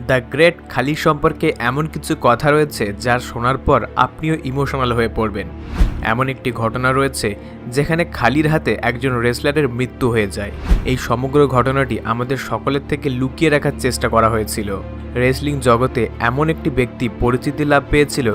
The great খালি সম্পর্কে এমন কিছু কথা রয়েছে যার শোনার পর আপনিও ইমোশনাল হয়ে পড়বেন। এমন একটি ঘটনা রয়েছে যেখানে খালির হাতে একজন রেসলারের মৃত্যু হয়ে যায়। এই সমগ্র ঘটনাটি আমাদের সকলের থেকে লুকিয়ে রাখার চেষ্টা করা হয়েছিল। রেসলিং জগতে এমন একটি ব্যক্তি পরিচিতি লাভ পেয়েছিল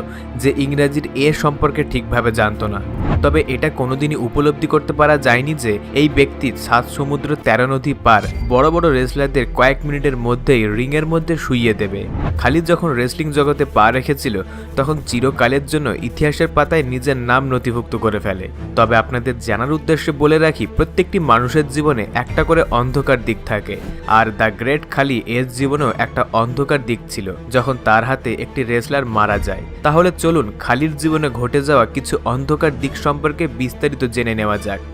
যে ইংরাজির সম্পর্কে ঠিকভাবে জানত না, তবে এটা কোনোদিনই উপলব্ধি করতে পারা যায়নি যে এই ব্যক্তি 7 সমুদ্র 13 নদী পার বড় বড় রেসলারদের কয়েক মিনিটের মধ্যেই রিংয়ের মধ্যে শুইয়ে দেবে। খালিদ যখন রেসলিং জগতে পা রেখেছিল তখন চিরকালের জন্য ইতিহাসের পাতায় নিজের নাম নথিভুক্ত করে ফেলে। তবে আপনাদের জানার উদ্দেশ্যে বলে রাখি, প্রত্যেকটি মানুষের জীবনে একটা করে অন্ধকার দিক থাকে, আর দ্য গ্রেট খালি এর জীবনেও একটা অন্ধকার দিক ছিল যখন তার হাতে একটি রেসলার মারা যায়। তাহলে চলুন খালির জীবনে ঘটে যাওয়া কিছু অন্ধকার দিক সম্পর্কে বিস্তারিত জেনে নেওয়া যাক।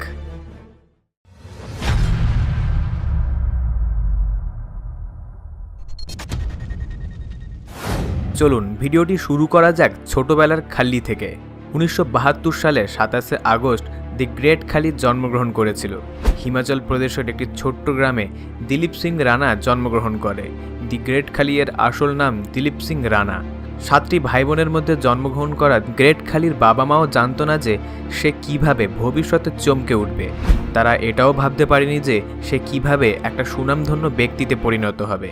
চলুন ভিডিওটি শুরু করা যাক ছোটবেলার খালি থেকে। 1972 সালে 27 আগস্ট দি গ্রেট খালি জন্মগ্রহণ করেছিল। হিমাচল প্রদেশের একটি ছোট্ট গ্রামে দিলীপ সিং রানা জন্মগ্রহণ করে। দি গ্রেট খালি এর আসল নাম দিলীপ সিং রানা। 7টি ভাই বোনের মধ্যে জন্মগ্রহণ করা গ্রেট খালির বাবা মাও জানত না যে সে কিভাবে ভবিষ্যতে চমকে উঠবে। তারা এটাও ভাবতে পারেনি যে সে কিভাবে একটা সুনামধন্য ব্যক্তিতে পরিণত হবে।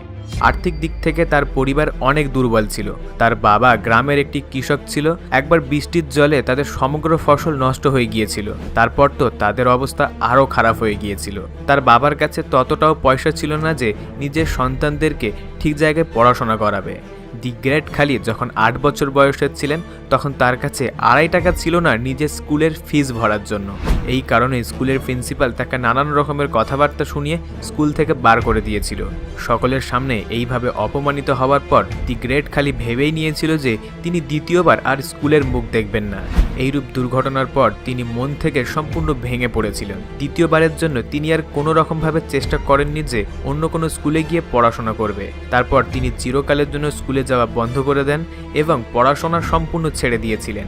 আর্থিক দিক থেকে তার পরিবার অনেক দুর্বল ছিল। তার বাবা গ্রামের একটি কৃষক ছিল। একবার বৃষ্টির জলে তাদের সমগ্র ফসল নষ্ট হয়ে গিয়েছিল। তারপর তো তাদের অবস্থা আরও খারাপ হয়ে গিয়েছিল। তার বাবার কাছে ততটাও পয়সা ছিল না যে নিজের সন্তানদেরকে ঠিক জায়গায় পড়াশোনা করাবে। দি গ্রেট খালি যখন 8 বছর বয়সের ছিলেন তখন তার কাছে 2.5 টাকা ছিল না নিজের স্কুলের ফিস ভরার জন্য। এই কারণে স্কুলের প্রিন্সিপাল তাকে নানান রকমের কথাবার্তা শুনিয়ে স্কুল থেকে বার করে দিয়েছিল। সকলের সামনে এইভাবে অপমানিত হওয়ার পর দি গ্রেট খালি ভেবেই নিয়েছিল যে তিনি দ্বিতীয়বার আর স্কুলের মুখ দেখবেন না। এইরূপ দুর্ঘটনার পর তিনি মন থেকে সম্পূর্ণ ভেঙে পড়েছিলেন। দ্বিতীয়বারের জন্য তিনি আর কোনো রকমভাবে চেষ্টা করেননি যে অন্য কোনো স্কুলে গিয়ে পড়াশোনা করবে। তারপর তিনি চিরকালের জন্য স্কুলে যাওয়া বন্ধ করে দেন এবং পড়াশোনা সম্পূর্ণ ছেড়ে দিয়েছিলেন।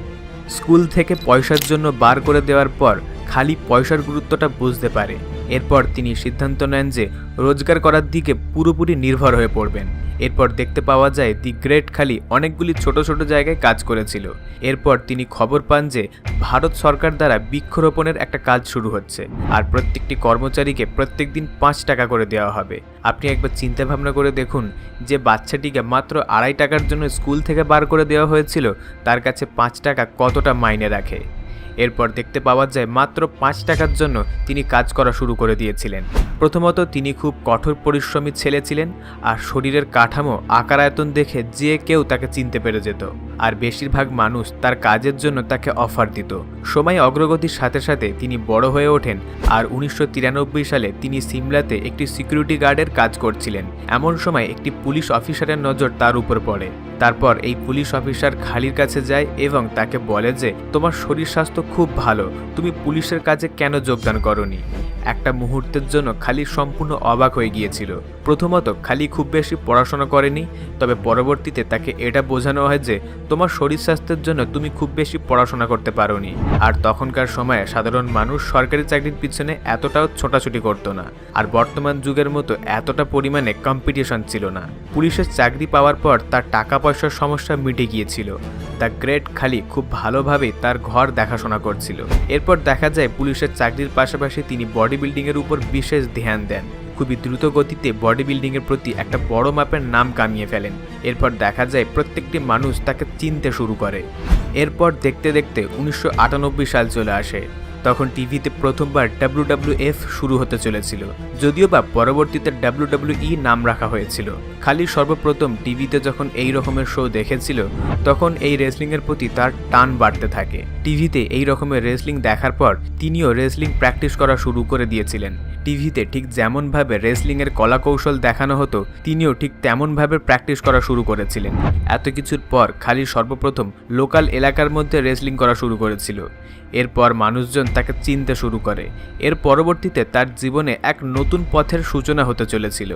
স্কুল থেকে পয়সার জন্য বার করে দেওয়ার পর খালি পয়সার গুরুত্বটা বুঝতে পারে। এরপর তিনি সিদ্ধান্ত নেন যে রোজগার করার দিকে পুরোপুরি নির্ভর হয়ে পড়বেন। এরপর দেখতে পাওয়া যায় দি গ্রেট খালি অনেকগুলি ছোট ছোট জায়গায় কাজ করেছিল। এরপর তিনি খবর পান যে ভারত সরকার দ্বারা বৃক্ষরোপণের একটা কাজ শুরু হচ্ছে, আর প্রত্যেকটি কর্মচারীকে প্রত্যেক দিন 5 টাকা করে দেওয়া হবে। আপনি একবার চিন্তা ভাবনা করে দেখুন যে বাচ্চাটিকে মাত্র 2.5 টাকার জন্য স্কুল থেকে বার করে দেওয়া হয়েছিল, তার কাছে 5 টাকা কতটা মাইনে রাখে। এরপর দেখতে পাওয়া যায় মাত্র 5 টাকার জন্য তিনি কাজ করা শুরু করে দিয়েছিলেন। প্রথমত তিনি খুব কঠোর পরিশ্রমী ছেলে ছিলেন, আর শরীরের কাঠামো আকার আয়তন দেখে যে কেউ তাকে চিনতে পেরে যেত, আর বেশিরভাগ মানুষ তার কাজের জন্য তাকে অফার দিত। সময় অগ্রগতির সাথে সাথে তিনি বড় হয়ে ওঠেন, আর 1993 সালে তিনি সিমলাতে একটি সিকিউরিটি গার্ডের কাজ করছিলেন। এমন সময় একটি পুলিশ অফিসারের নজর তার উপর পড়ে। তারপর এই পুলিশ অফিসার খালির কাছে যায় এবং তাকে বলে যে তোমার শরীর স্বাস্থ্য খুব ভালো, তুমি পুলিশের কাজে কেন যোগদান করনি। একটা মুহূর্তের জন্য খালি সম্পূর্ণ অবাক হয়ে গিয়েছিল। প্রথমত খালি খুব বেশি পড়াশোনা করেনি, তবে পরবর্তীতে তাকে এটা বোঝানো হয় যে তোমার শরীর স্বাস্থ্যের জন্য তুমি খুব বেশি পড়াশোনা করতে পারোনি। আর তখনকার সময়ে সাধারণ মানুষ সরকারি চাকরির পিছনে এতটাও ছোটাছুটি করতো না, আর বর্তমান যুগের মতো এতটা পরিমাণে কম্পিটিশন ছিল না। পুলিশের চাকরি পাওয়ার পর তার টাকা পয়সার সমস্যা মিটে গিয়েছিল। দ্য গ্রেট খালি খুব ভালোভাবে তার ঘর দেখাশোনা করছিল। এরপর দেখা যায় পুলিশের চাকরির পাশাপাশি তিনি বডি বিল্ডিংয়ের উপর বিশেষ ধ্যান দেন। খুবই দ্রুত গতিতে বডি বিল্ডিংয়ের প্রতি একটা বড় মাপের নাম কামিয়ে ফেলেন। এরপর দেখা যায় প্রত্যেকটি মানুষ তাকে চিনতে শুরু করে। এরপর দেখতে দেখতে 1998 সাল চলে আসে। তখন টিভিতে প্রথমবার WWF শুরু হতে চলেছিল, যদিও বা পরবর্তীতে WWE নাম রাখা হয়েছিল। খালি সর্বপ্রথম টিভিতে যখন এই রকমের শো দেখেছিল তখন এই রেসলিংয়ের প্রতি তার টান বাড়তে থাকে। টিভিতে এই রকমের রেসলিং দেখার পর তিনিও রেসলিং প্র্যাকটিস করা শুরু করে দিয়েছিলেন। টিভিতে ঠিক যেমনভাবে রেসলিংয়ের কলাকৌশল দেখানো হতো তিনিও ঠিক তেমনভাবে প্র্যাকটিস করা শুরু করেছিলেন। এত কিছুর পর খালি সর্বপ্রথম লোকাল এলাকার মধ্যে রেসলিং করা শুরু করেছিল। এরপর মানুষজন তাকে চিনতে শুরু করে। এর পরবর্তীতে তার জীবনে এক নতুন পথের সূচনা হতে চলেছিল।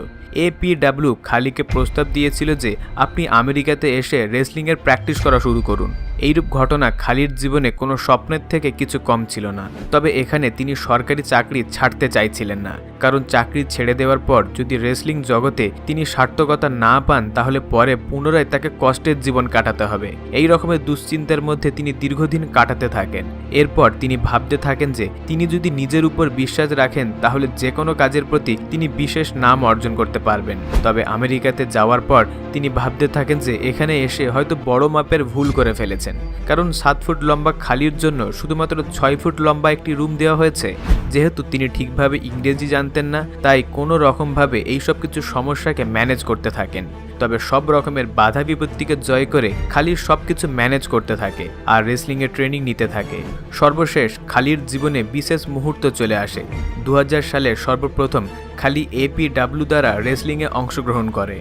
APW খালিকে প্রস্তাব দিয়েছিল যে আপনি আমেরিকাতে এসে রেসলিংয়ের প্র্যাকটিস করা শুরু করুন। এইরূপ ঘটনা খালির জীবনে কোনো স্বপ্নের থেকে কিছু কম ছিল না। তবে এখানে তিনি সরকারি চাকরি ছাড়তে চাইছিলেন না, কারণ চাকরি ছেড়ে দেওয়ার পর যদি রেসলিং জগতে তিনি সার্থকতা না পান তাহলে পরে পুনরায় তাকে কষ্টের জীবন কাটাতে হবে। এই রকমের দুশ্চিন্তার মধ্যে তিনি দীর্ঘদিন কাটাতে থাকেন। এরপর তিনি ভাবতে থাকেন যে তিনি যদি নিজের উপর বিশ্বাস রাখেন তাহলে যে কোনো কাজের প্রতি তিনি বিশেষ নাম অর্জন করতে পারবেন। তবে আমেরিকাতে যাওয়ার পর তিনি ভাবতে থাকেন যে এখানে এসে হয়তো বড় মাপের ভুল করে ফেলেছেন, কারণ 7 ফুট লম্বা খালির জন্য শুধুমাত্র 6 ফুট লম্বা একটি রুম দেওয়া হয়েছে। যেহেতু তিনি ঠিকভাবে ইংরেজি জানতেন না, তাই কোনো রকমভাবে এইসব কিছু সমস্যাকে ম্যানেজ করতে থাকেন। তবে সব রকমের বাধা বিপত্তিকে জয় করে খালির সবকিছু ম্যানেজ করতে থাকে আর রেসলিংয়ের ট্রেনিং নিতে থাকে। সর্বশেষ খালির জীবনে বিশেষ মুহূর্ত চলে আসে। 2000 সালে সর্বপ্রথম খালি APW দ্বারা রেসলিংয়ে অংশগ্রহণ করে।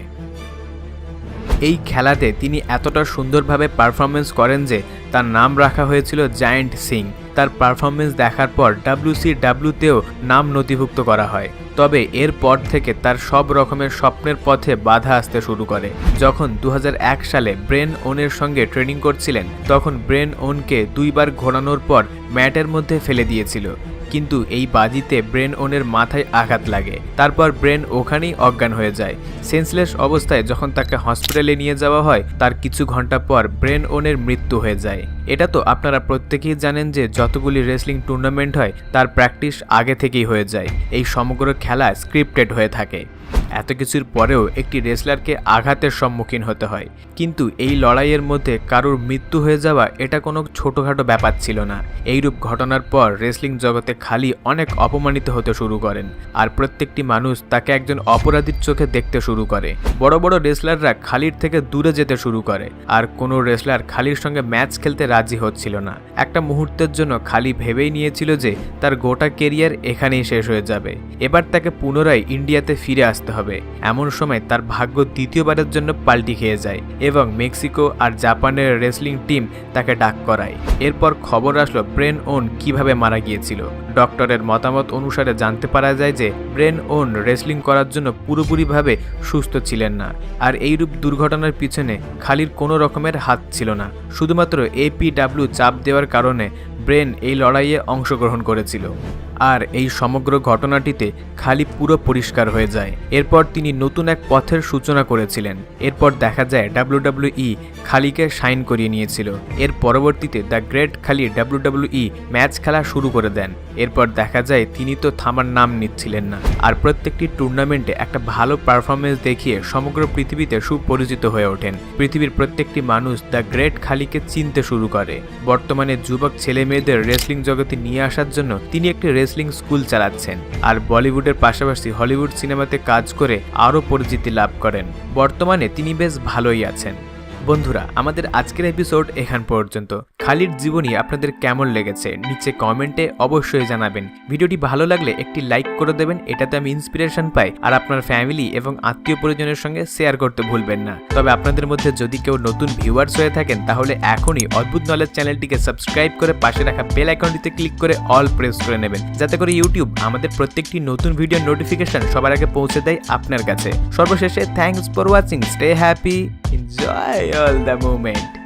এই খেলাতে তিনি এতটা সুন্দরভাবে পারফরমেন্স করেন যে তার নাম রাখা হয়েছিল জায়ান্ট সিং। তার পারফরমেন্স দেখার পর WCW-তেও নাম নথিভুক্ত করা হয়। তবে এরপর থেকে তার সব রকমের স্বপ্নের পথে বাধা আসতে শুরু করে। যখন 2001 সালে ব্রেন ওনের সঙ্গে ট্রেনিং করছিলেন, তখন ব্রেন ওনকে 2 বার ঘোরানোর পর ম্যাটের মধ্যে ফেলে দিয়েছিল, কিন্তু এই বাজিতে ব্রেন ওনের মাথায় আঘাত লাগে। তারপর ব্রেন ওখানেই অজ্ঞান হয়ে যায়। সেন্সলেস অবস্থায় যখন তাকে হসপিটালে নিয়ে যাওয়া হয়, তার কিছু ঘন্টা পর ব্রেন ওনের মৃত্যু হয়ে যায়। এটা তো আপনারা প্রত্যেকেই জানেন যে যতগুলি রেসলিং টুর্নামেন্ট হয় তার প্র্যাকটিস আগে থেকেই হয়ে যায়। এই সমগ্র খেলা স্ক্রিপ্টেড হয়ে থাকে। এত কিছুর পরেও একটি রেসলারকে আঘাতের সম্মুখীন হতে হয়, কিন্তু এই লড়াইয়ের মধ্যে কারোর মৃত্যু হয়ে যাওয়া এটা কোনো ছোটোখাটো ব্যাপার ছিল না। এইরূপ ঘটনার পর রেসলিং জগতে খালি অনেক অপমানিত হতে শুরু করেন, আর প্রত্যেকটি মানুষ তাকে একজন অপরাধীর চোখে দেখতে শুরু করে। বড় বড় রেসলাররা খালির থেকে দূরে যেতে শুরু করে, আর কোনো রেসলার খালির সঙ্গে ম্যাচ খেলতে রাজি হচ্ছিল না। একটা মুহূর্তের জন্য খালি ভেবেই নিয়েছিল যে তার গোটা কেরিয়ার এখানেই শেষ হয়ে যাবে। এবার তাকে পুনরায় ইন্ডিয়াতে ফিরে আসতে হবে। এমন সময় তার ভাগ্য দ্বিতীয়বারের জন্য পাল্টি খেয়ে যায় এবং মেক্সিকো আর জাপানের রেসলিং টিম তাকে ডাক করায়। এরপর খবর আসলো ব্রেন ওন কিভাবে মারা গিয়েছিল। ডক্টরের মতামত অনুসারে জানতে পারা যায় যে ব্রেন ওন রেসলিং করার জন্য পুরোপুরিভাবে সুস্থ ছিলেন না, আর এইরূপ দুর্ঘটনার পিছনে খালির কোনো রকমের হাত ছিল না। শুধুমাত্র APW চাপ দেওয়ার কারণে ব্রেন এই লড়াইয়ে অংশগ্রহণ করেছিল। আর এই সমগ্র ঘটনাটিতে খালি পুরো পরিষ্কার হয়ে যায়। এরপর তিনি নতুন এক পথের সূচনা করেছিলেন। এরপর দেখা যায় WWE খালিকে সাইন করিয়ে নিয়েছিল। এর পরবর্তীতে দ্য গ্রেট খালি WWE ম্যাচ খেলা শুরু করে দেন। এরপর দেখা যায় তিনি তো থামার নাম নিচ্ছিলেন না, আর প্রত্যেকটি টুর্নামেন্টে একটা ভালো পারফরমেন্স দেখিয়ে সমগ্র পৃথিবীতে সুপরিচিত হয়ে ওঠেন। পৃথিবীর প্রত্যেকটি মানুষ দ্য গ্রেট খালিকে চিনতে শুরু করে। বর্তমানে যুবক ছেলে মেয়েদের রেসলিং জগতে নিয়ে আসার জন্য তিনি একটি রেসলিং স্কুল চালাচ্ছেন, আর বলিউডের পাশাপাশি হলিউড সিনেমাতে কাজ করে আরও পরিচিতি লাভ করেন। বর্তমানে তিনি বেশ ভালোই আছেন। বন্ধুরা, আমাদের আজকের এপিসোড এখান পর্যন্ত। খালির জীবনী আপনাদের কেমন লেগেছে নিচে কমেন্টে অবশ্যই জানাবেন। ভিডিওটি ভালো লাগলে একটি লাইক করে দেবেন, এটাতে আমি ইন্সপিরেশন পাই, আর আপনার ফ্যামিলি এবং আত্মীয় পরিজনের সঙ্গে শেয়ার করতে ভুলবেন না। তবে আপনাদের মধ্যে যদি কেউ নতুন ভিউয়ার্স হয়ে থাকেন তাহলে এখনই অদ্ভুত নলেজ চ্যানেলটিকে সাবস্ক্রাইব করে পাশে রাখা বেল আইকনটিতে ক্লিক করে অল প্রেস করে নেবেন, যাতে করে ইউটিউব আমাদের প্রত্যেকটি নতুন ভিডিওর নোটিফিকেশন সবার আগে পৌঁছে দেয় আপনার কাছে। সর্বশেষে thanks for watching, stay happy, enjoy all the moment.